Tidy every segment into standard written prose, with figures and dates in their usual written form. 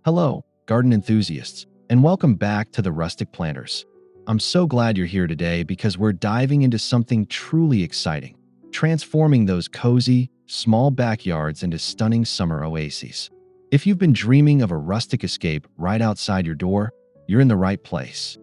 Hello, garden enthusiasts, and welcome back to the Rustic Planters. I'm so glad you're here today because we're diving into something truly exciting, transforming those cozy, small backyards into stunning summer oases. If you've been dreaming of a rustic escape right outside your door, you're in the right place.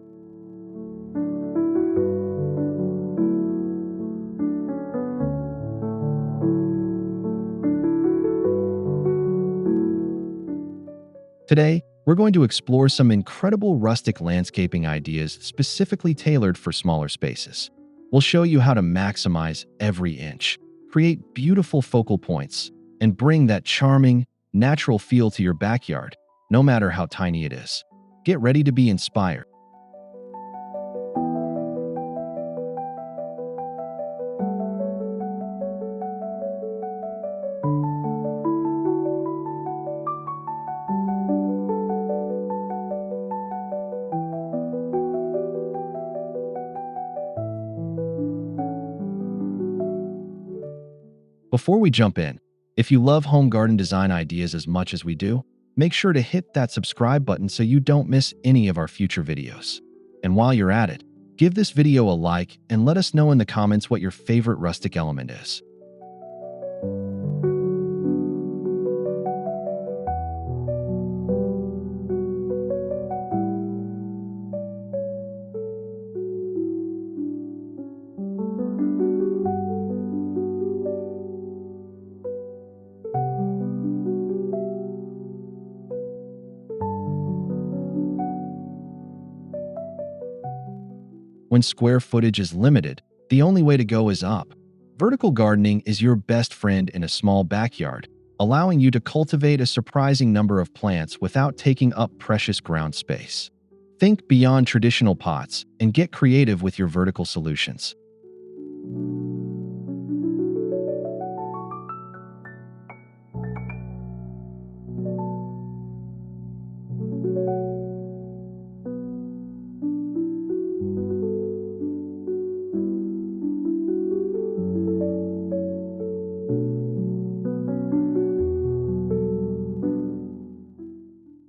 Today, we're going to explore some incredible rustic landscaping ideas specifically tailored for smaller spaces. We'll show you how to maximize every inch, create beautiful focal points, and bring that charming, natural feel to your backyard, no matter how tiny it is. Get ready to be inspired. Before we jump in, if you love home garden design ideas as much as we do, make sure to hit that subscribe button so you don't miss any of our future videos. And while you're at it, give this video a like and let us know in the comments what your favorite rustic element is. When square footage is limited, the only way to go is up. Vertical gardening is your best friend in a small backyard, allowing you to cultivate a surprising number of plants without taking up precious ground space. Think beyond traditional pots and get creative with your vertical solutions.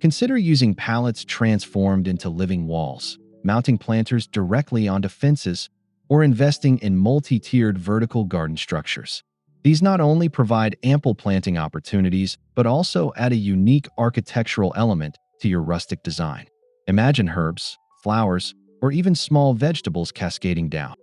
Consider using pallets transformed into living walls, mounting planters directly onto fences, or investing in multi-tiered vertical garden structures. These not only provide ample planting opportunities, but also add a unique architectural element to your rustic design. Imagine herbs, flowers, or even small vegetables cascading down.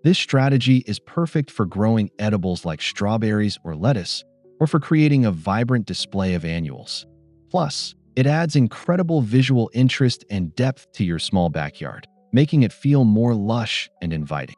This strategy is perfect for growing edibles like strawberries or lettuce, or for creating a vibrant display of annuals. Plus, it adds incredible visual interest and depth to your small backyard, making it feel more lush and inviting.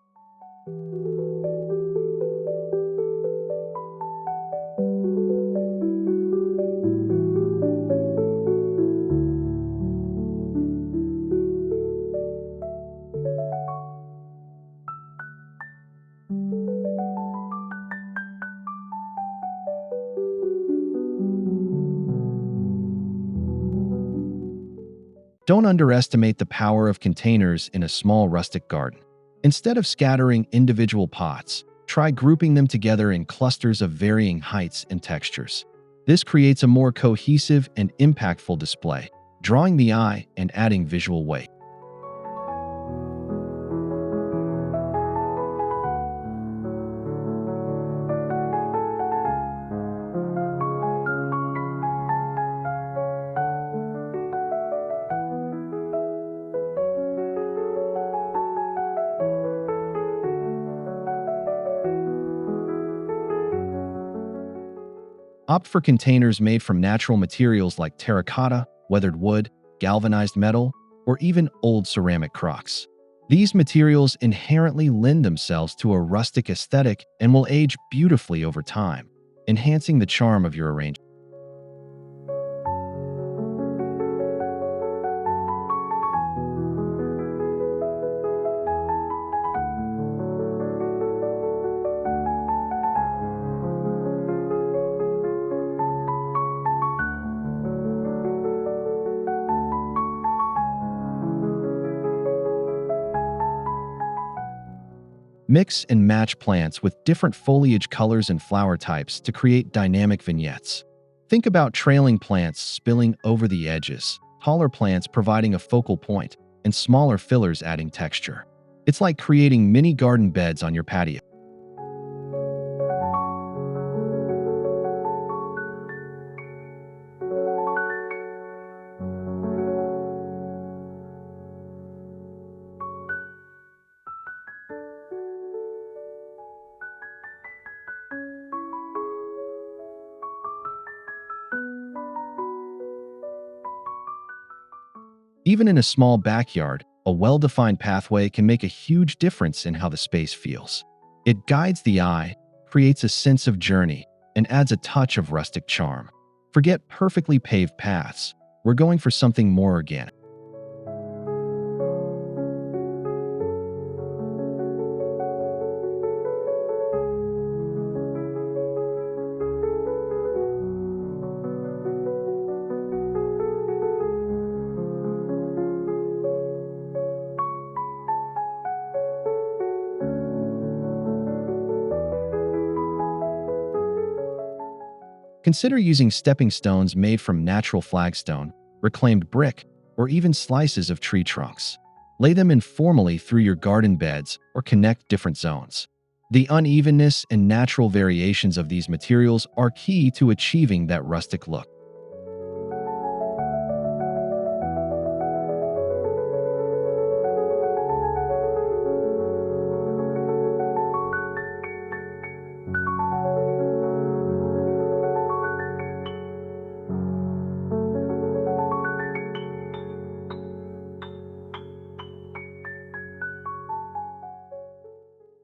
Don't underestimate the power of containers in a small rustic garden. Instead of scattering individual pots, try grouping them together in clusters of varying heights and textures. This creates a more cohesive and impactful display, drawing the eye and adding visual weight. Opt for containers made from natural materials like terracotta, weathered wood, galvanized metal, or even old ceramic crocks. These materials inherently lend themselves to a rustic aesthetic and will age beautifully over time, enhancing the charm of your arrangement. Mix and match plants with different foliage colors and flower types to create dynamic vignettes. Think about trailing plants spilling over the edges, taller plants providing a focal point, and smaller fillers adding texture. It's like creating mini garden beds on your patio. Even in a small backyard, a well-defined pathway can make a huge difference in how the space feels. It guides the eye, creates a sense of journey, and adds a touch of rustic charm. Forget perfectly paved paths. We're going for something more organic. Consider using stepping stones made from natural flagstone, reclaimed brick, or even slices of tree trunks. Lay them informally through your garden beds or connect different zones. The unevenness and natural variations of these materials are key to achieving that rustic look.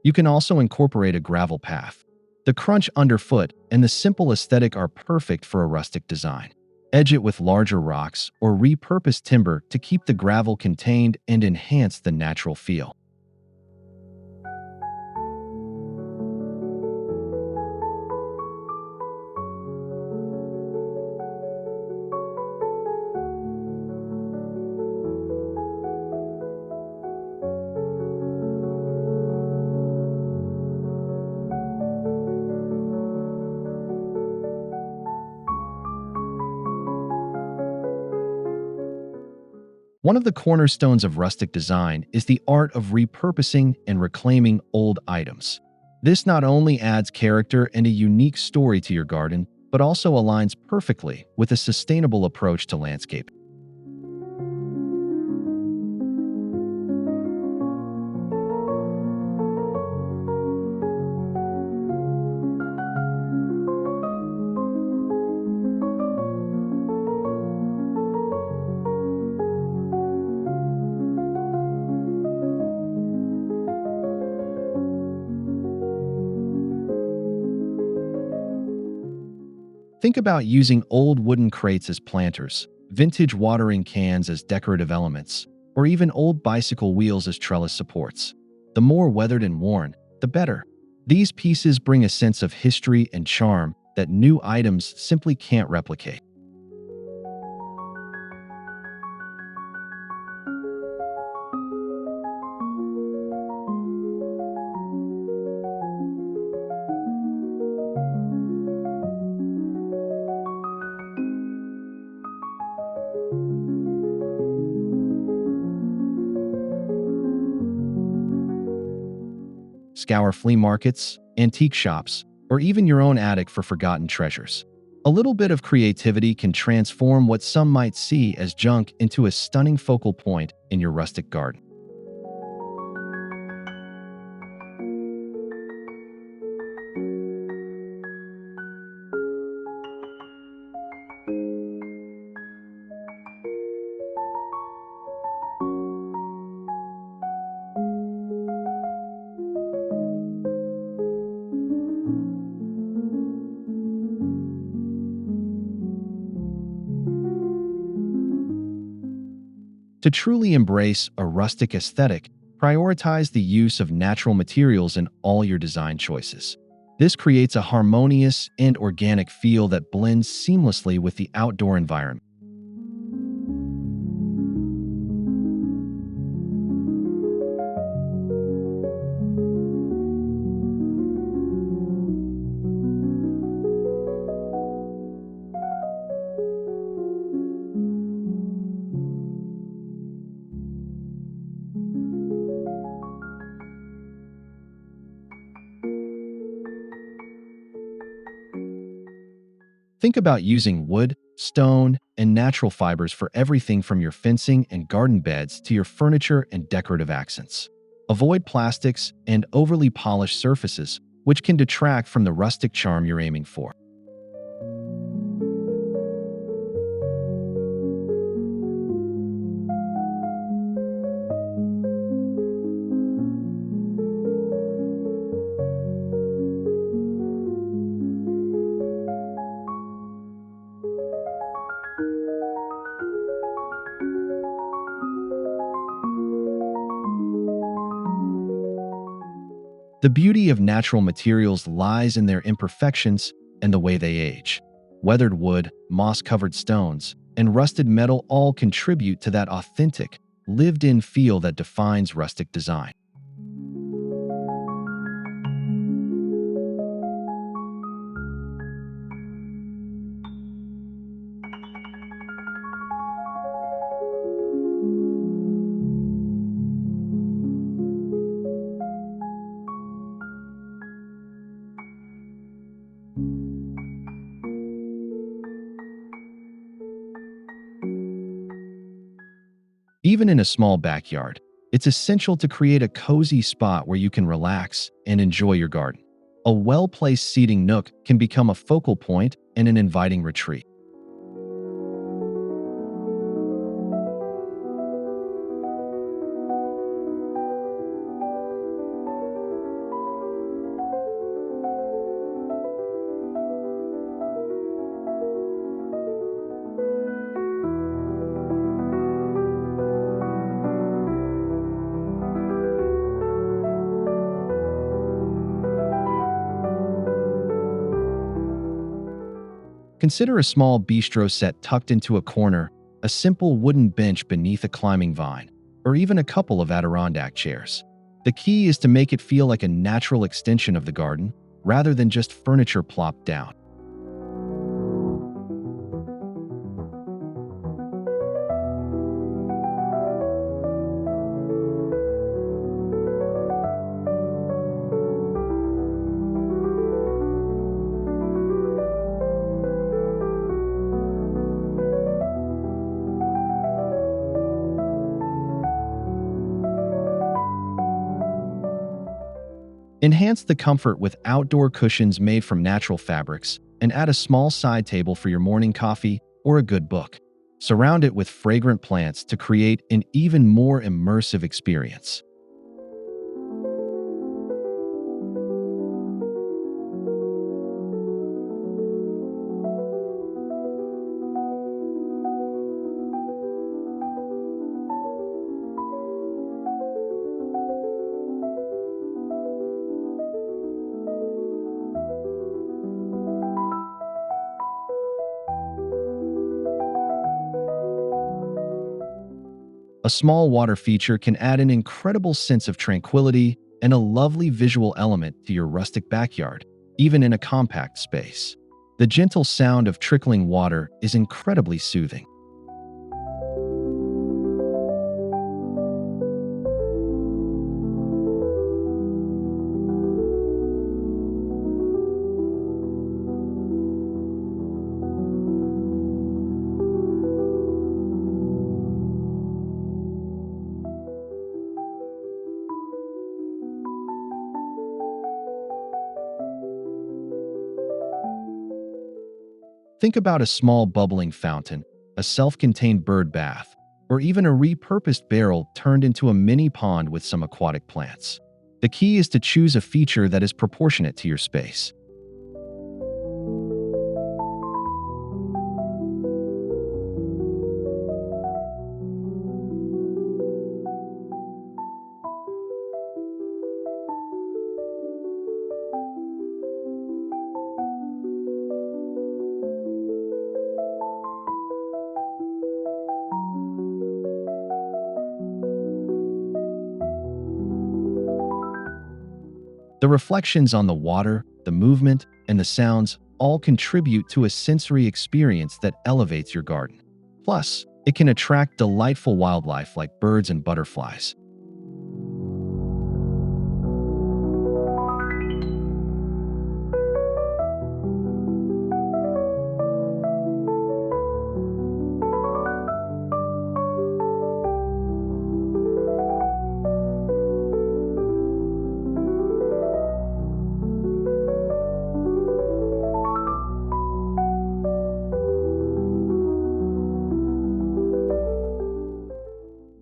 You can also incorporate a gravel path. The crunch underfoot and the simple aesthetic are perfect for a rustic design. Edge it with larger rocks or repurpose timber to keep the gravel contained and enhance the natural feel. One of the cornerstones of rustic design is the art of repurposing and reclaiming old items. This not only adds character and a unique story to your garden, but also aligns perfectly with a sustainable approach to landscaping. Think about using old wooden crates as planters, vintage watering cans as decorative elements, or even old bicycle wheels as trellis supports. The more weathered and worn, the better. These pieces bring a sense of history and charm that new items simply can't replicate. Scour flea markets, antique shops, or even your own attic for forgotten treasures. A little bit of creativity can transform what some might see as junk into a stunning focal point in your rustic garden. To truly embrace a rustic aesthetic, prioritize the use of natural materials in all your design choices. This creates a harmonious and organic feel that blends seamlessly with the outdoor environment. Think about using wood, stone, and natural fibers for everything from your fencing and garden beds to your furniture and decorative accents. Avoid plastics and overly polished surfaces, which can detract from the rustic charm you're aiming for. The beauty of natural materials lies in their imperfections and the way they age. Weathered wood, moss-covered stones, and rusted metal all contribute to that authentic, lived-in feel that defines rustic design. Even in a small backyard, it's essential to create a cozy spot where you can relax and enjoy your garden. A well-placed seating nook can become a focal point and an inviting retreat. Consider a small bistro set tucked into a corner, a simple wooden bench beneath a climbing vine, or even a couple of Adirondack chairs. The key is to make it feel like a natural extension of the garden, rather than just furniture plopped down. Enhance the comfort with outdoor cushions made from natural fabrics, and add a small side table for your morning coffee or a good book. Surround it with fragrant plants to create an even more immersive experience. A small water feature can add an incredible sense of tranquility and a lovely visual element to your rustic backyard, even in a compact space. The gentle sound of trickling water is incredibly soothing. Think about a small bubbling fountain, a self-contained bird bath, or even a repurposed barrel turned into a mini pond with some aquatic plants. The key is to choose a feature that is proportionate to your space. The reflections on the water, the movement, and the sounds all contribute to a sensory experience that elevates your garden. Plus, it can attract delightful wildlife like birds and butterflies.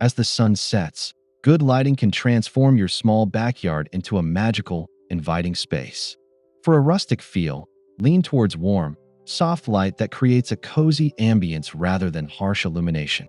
As the sun sets, good lighting can transform your small backyard into a magical, inviting space. For a rustic feel, lean towards warm, soft light that creates a cozy ambience rather than harsh illumination.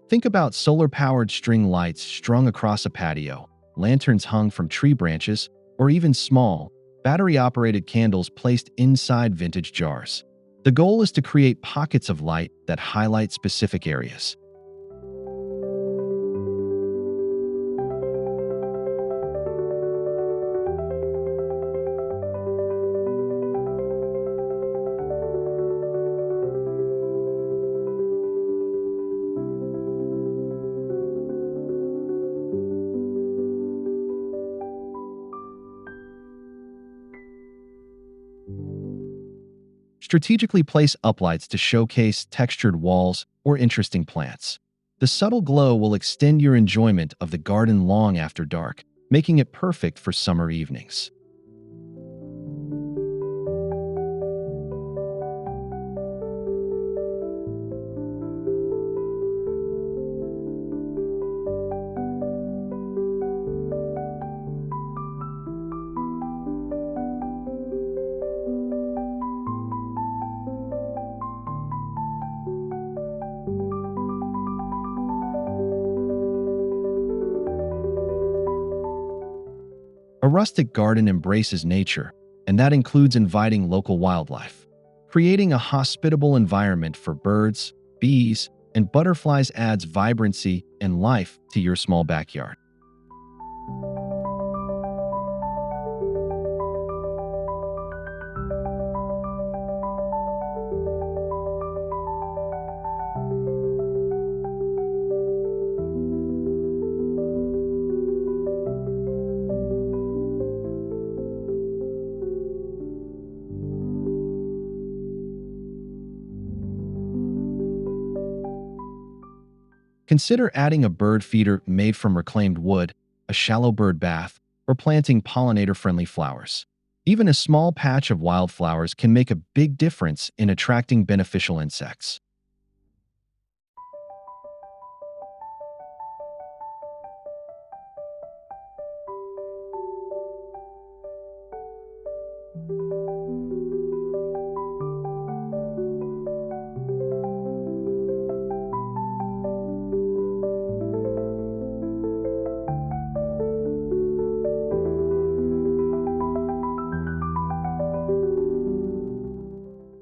Think about solar-powered string lights strung across a patio, lanterns hung from tree branches, or even small, battery-operated candles placed inside vintage jars. The goal is to create pockets of light that highlight specific areas. Strategically place uplights to showcase textured walls or interesting plants. The subtle glow will extend your enjoyment of the garden long after dark, making it perfect for summer evenings. A rustic garden embraces nature, and that includes inviting local wildlife. Creating a hospitable environment for birds, bees, and butterflies adds vibrancy and life to your small backyard. Consider adding a bird feeder made from reclaimed wood, a shallow bird bath, or planting pollinator-friendly flowers. Even a small patch of wildflowers can make a big difference in attracting beneficial insects.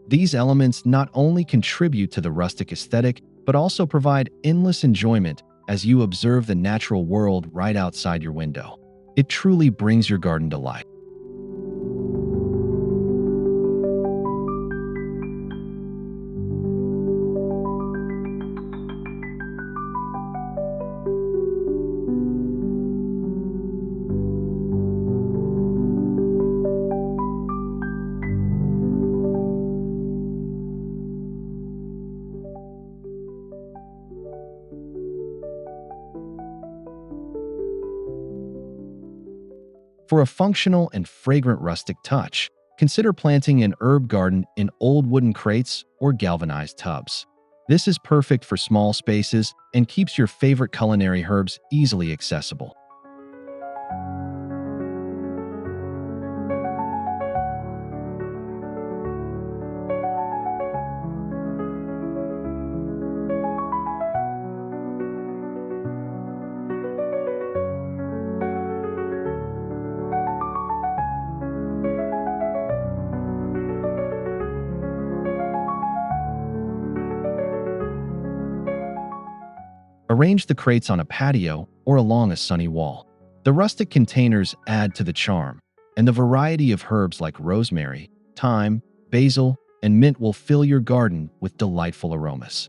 These elements not only contribute to the rustic aesthetic, but also provide endless enjoyment as you observe the natural world right outside your window. It truly brings your garden to life. For a functional and fragrant rustic touch, consider planting an herb garden in old wooden crates or galvanized tubs. This is perfect for small spaces and keeps your favorite culinary herbs easily accessible. Arrange the crates on a patio or along a sunny wall. The rustic containers add to the charm, and the variety of herbs like rosemary, thyme, basil, and mint will fill your garden with delightful aromas.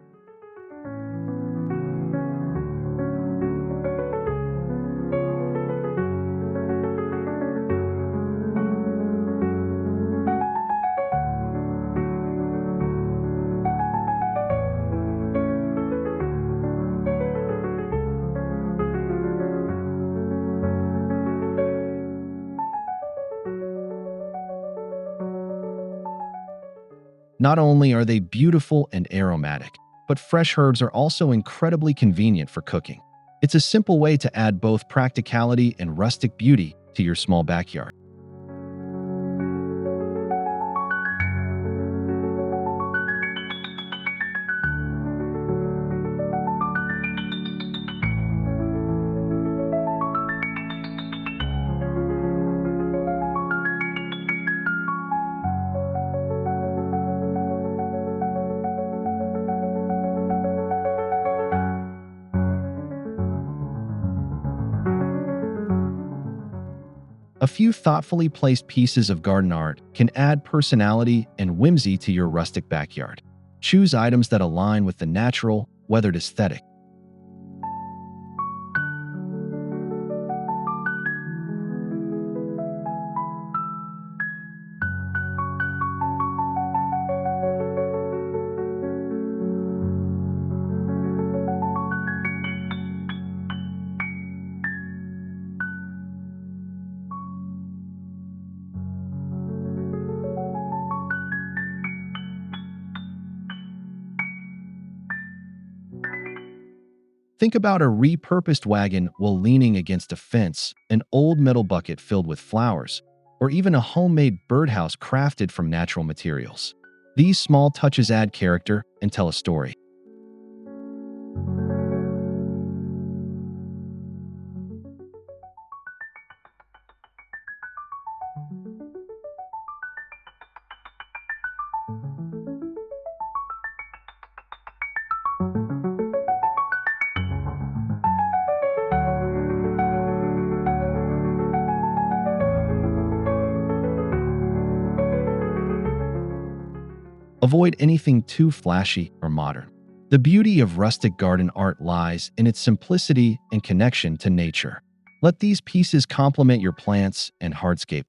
Not only are they beautiful and aromatic, but fresh herbs are also incredibly convenient for cooking. It's a simple way to add both practicality and rustic beauty to your small backyard. A few thoughtfully placed pieces of garden art can add personality and whimsy to your rustic backyard. Choose items that align with the natural, weathered aesthetic. Think about a repurposed wagon while leaning against a fence, an old metal bucket filled with flowers, or even a homemade birdhouse crafted from natural materials. These small touches add character and tell a story. Avoid anything too flashy or modern. The beauty of rustic garden art lies in its simplicity and connection to nature. Let these pieces complement your plants and hardscape.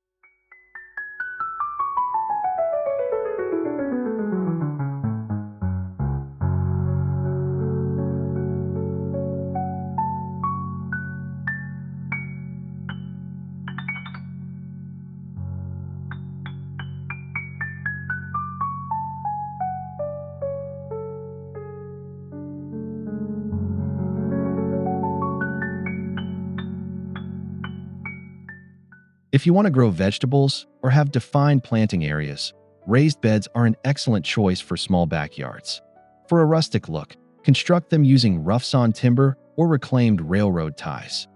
If you want to grow vegetables or have defined planting areas, raised beds are an excellent choice for small backyards. For a rustic look, construct them using rough-sawn timber or reclaimed railroad ties.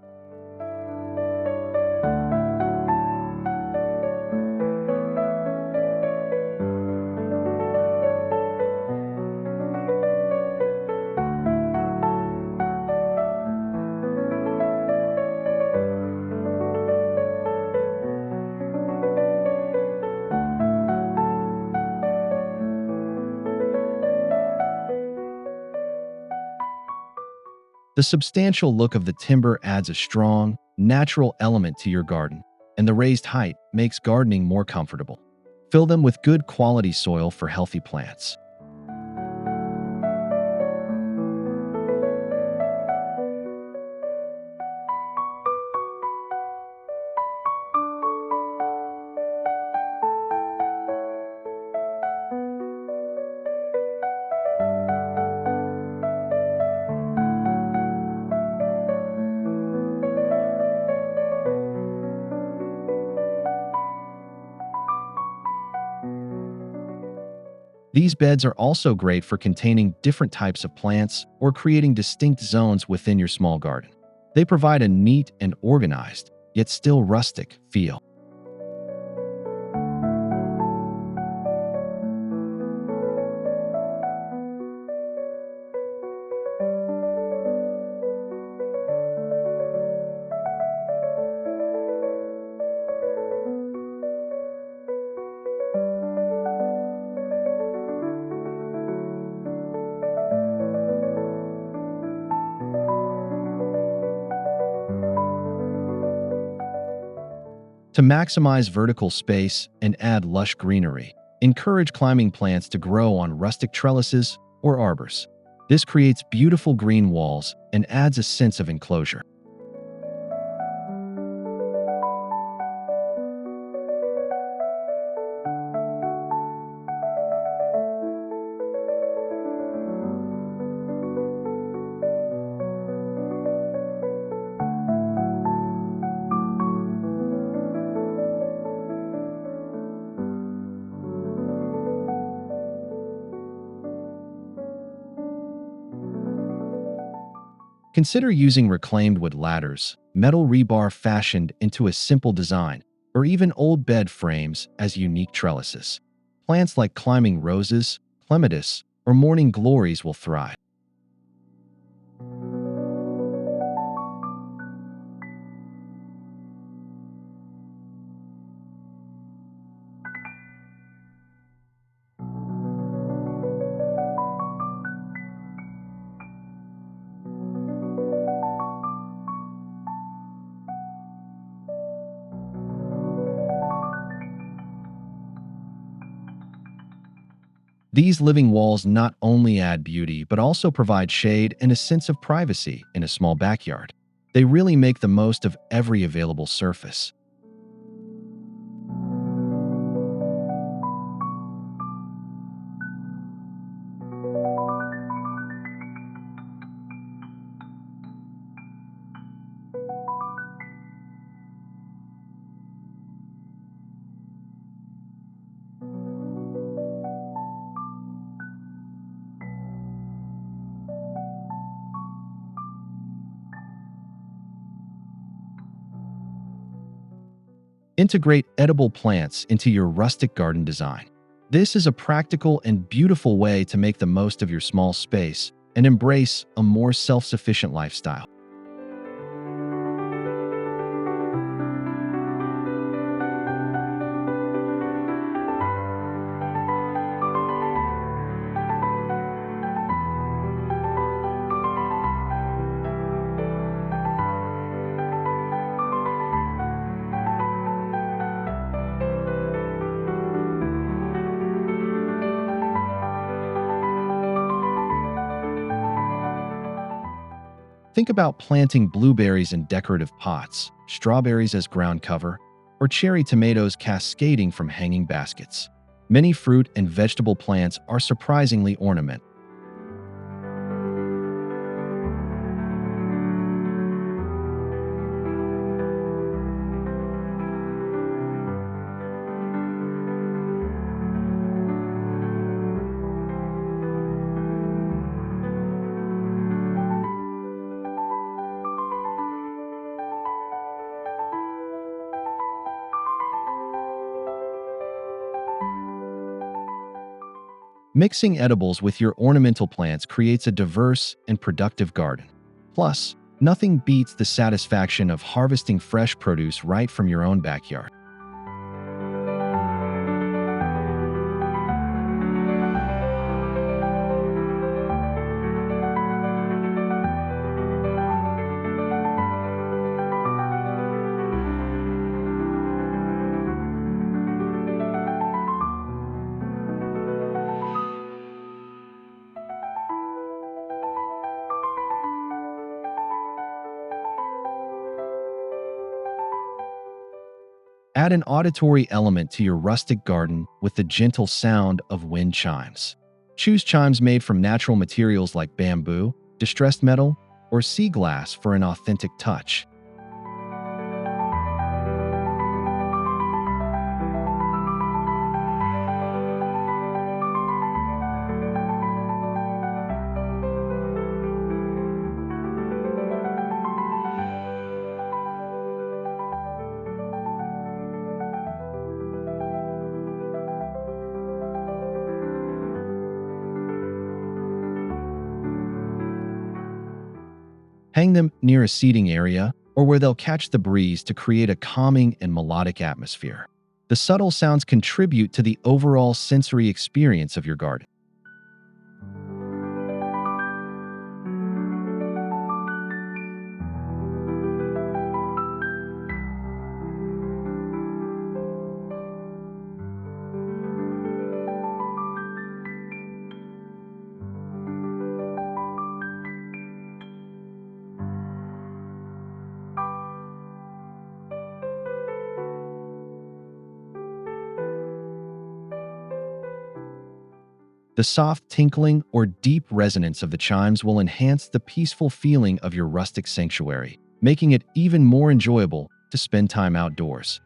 The substantial look of the timber adds a strong, natural element to your garden, and the raised height makes gardening more comfortable. Fill them with good quality soil for healthy plants. These beds are also great for containing different types of plants or creating distinct zones within your small garden. They provide a neat and organized, yet still rustic, feel. To maximize vertical space and add lush greenery, encourage climbing plants to grow on rustic trellises or arbors. This creates beautiful green walls and adds a sense of enclosure. Consider using reclaimed wood ladders, metal rebar fashioned into a simple design, or even old bed frames as unique trellises. Plants like climbing roses, clematis, or morning glories will thrive. These living walls not only add beauty but also provide shade and a sense of privacy in a small backyard. They really make the most of every available surface. Integrate edible plants into your rustic garden design. This is a practical and beautiful way to make the most of your small space and embrace a more self-sufficient lifestyle. Think about planting blueberries in decorative pots, strawberries as ground cover, or cherry tomatoes cascading from hanging baskets. Many fruit and vegetable plants are surprisingly ornamental. Mixing edibles with your ornamental plants creates a diverse and productive garden. Plus, nothing beats the satisfaction of harvesting fresh produce right from your own backyard. Add an auditory element to your rustic garden with the gentle sound of wind chimes. Choose chimes made from natural materials like bamboo, distressed metal, or sea glass for an authentic touch. Hang them near a seating area or where they'll catch the breeze to create a calming and melodic atmosphere. The subtle sounds contribute to the overall sensory experience of your garden. The soft tinkling or deep resonance of the chimes will enhance the peaceful feeling of your rustic sanctuary, making it even more enjoyable to spend time outdoors.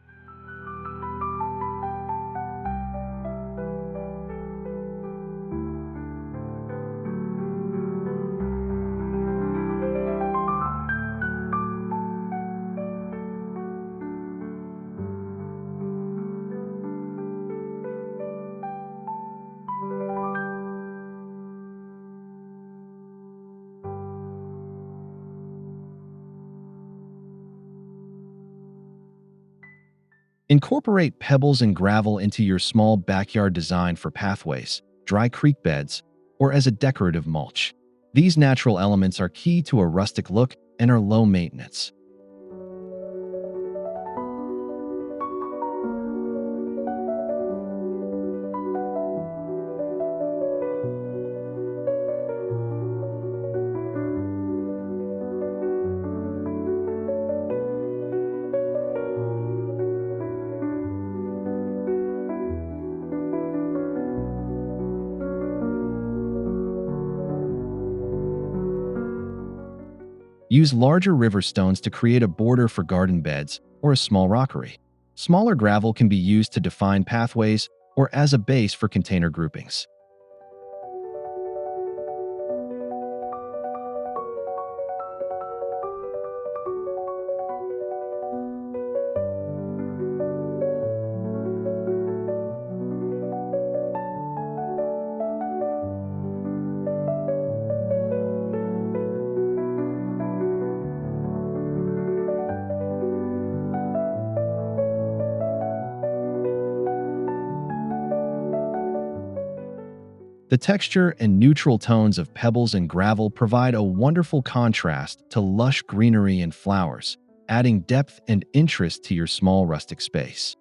Incorporate pebbles and gravel into your small backyard design for pathways, dry creek beds, or as a decorative mulch. These natural elements are key to a rustic look and are low maintenance. Use larger river stones to create a border for garden beds or a small rockery. Smaller gravel can be used to define pathways or as a base for container groupings. The texture and neutral tones of pebbles and gravel provide a wonderful contrast to lush greenery and flowers, adding depth and interest to your small rustic space.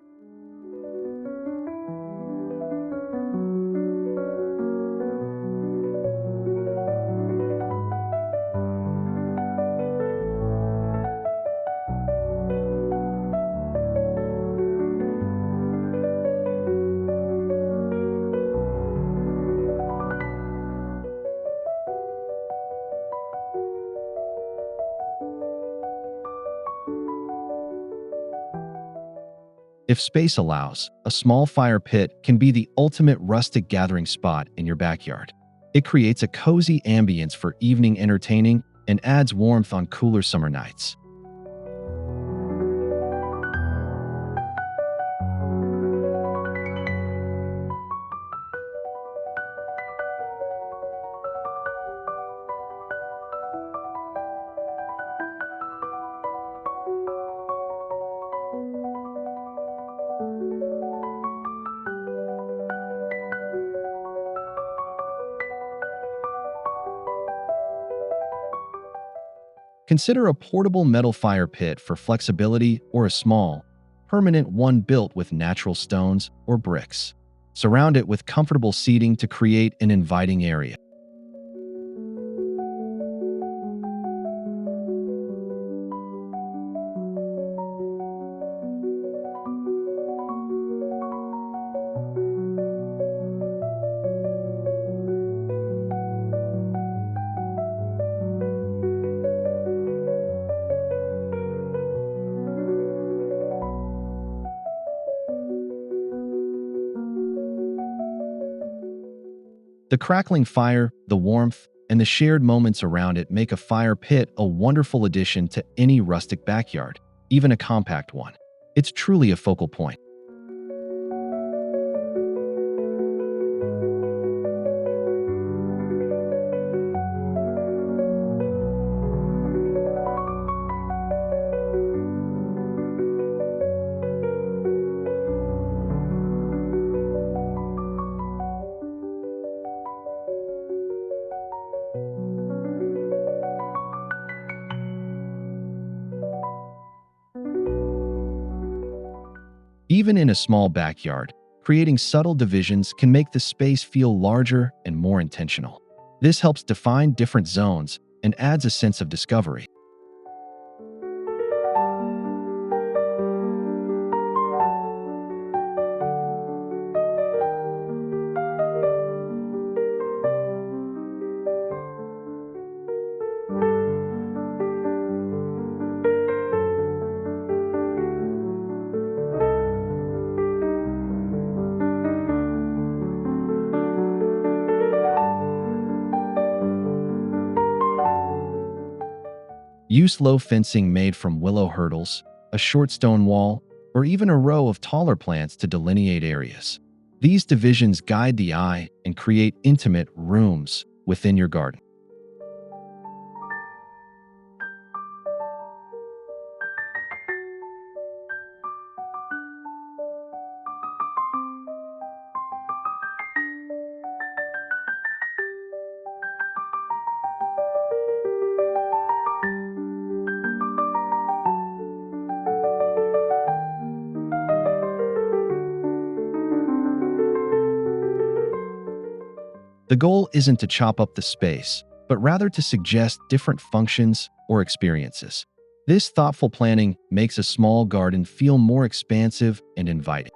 If space allows, a small fire pit can be the ultimate rustic gathering spot in your backyard. It creates a cozy ambience for evening entertaining and adds warmth on cooler summer nights. Consider a portable metal fire pit for flexibility or a small, permanent one built with natural stones or bricks. Surround it with comfortable seating to create an inviting area. The crackling fire, the warmth, and the shared moments around it make a fire pit a wonderful addition to any rustic backyard, even a compact one. It's truly a focal point. Even in a small backyard, creating subtle divisions can make the space feel larger and more intentional. This helps define different zones and adds a sense of discovery. Use low fencing made from willow hurdles, a short stone wall, or even a row of taller plants to delineate areas. These divisions guide the eye and create intimate rooms within your garden. The goal isn't to chop up the space, but rather to suggest different functions or experiences. This thoughtful planning makes a small garden feel more expansive and inviting.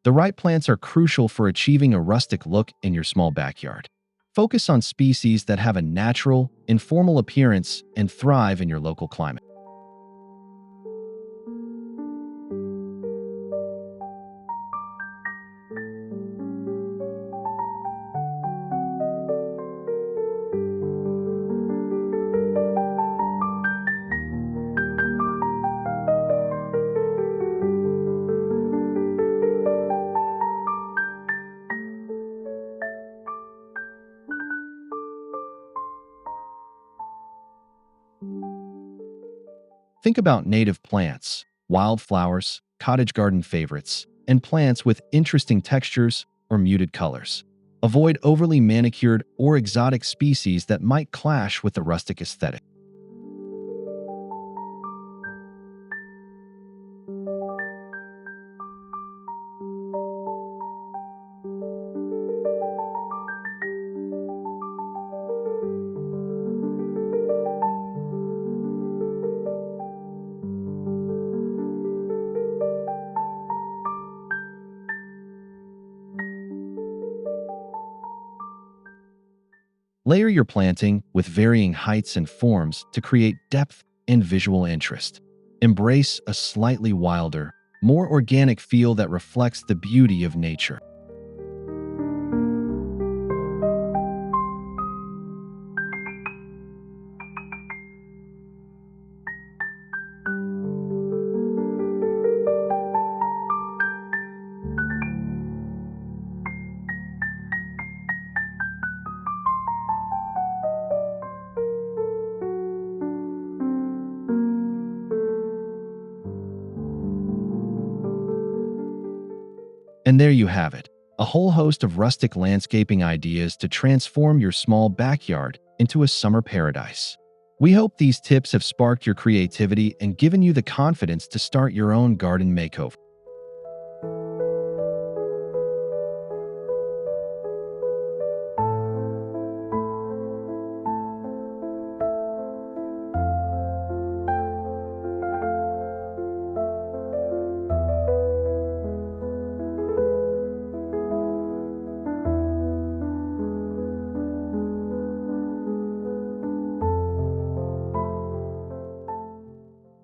The right plants are crucial for achieving a rustic look in your small backyard. Focus on species that have a natural, informal appearance and thrive in your local climate. Think about native plants, wildflowers, cottage garden favorites, and plants with interesting textures or muted colors. Avoid overly manicured or exotic species that might clash with the rustic aesthetic. Layer your planting with varying heights and forms to create depth and visual interest. Embrace a slightly wilder, more organic feel that reflects the beauty of nature. And there you have it, a whole host of rustic landscaping ideas to transform your small backyard into a summer paradise. We hope these tips have sparked your creativity and given you the confidence to start your own garden makeover.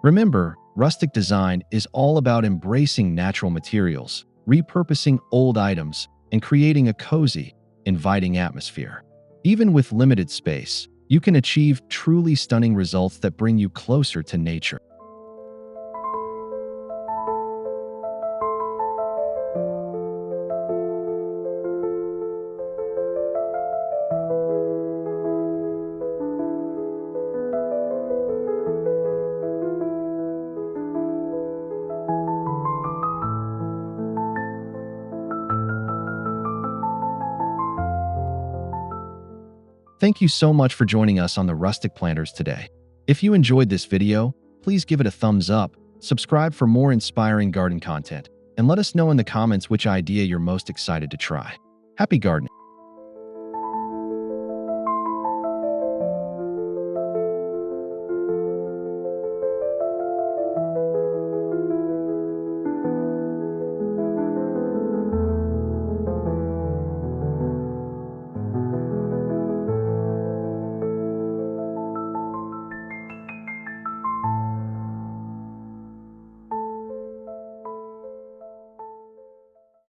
Remember, rustic design is all about embracing natural materials, repurposing old items, and creating a cozy, inviting atmosphere. Even with limited space, you can achieve truly stunning results that bring you closer to nature. Thank you so much for joining us on the Rustic Planters today. If you enjoyed this video, please give it a thumbs up, subscribe for more inspiring garden content, and let us know in the comments which idea you're most excited to try. Happy gardening!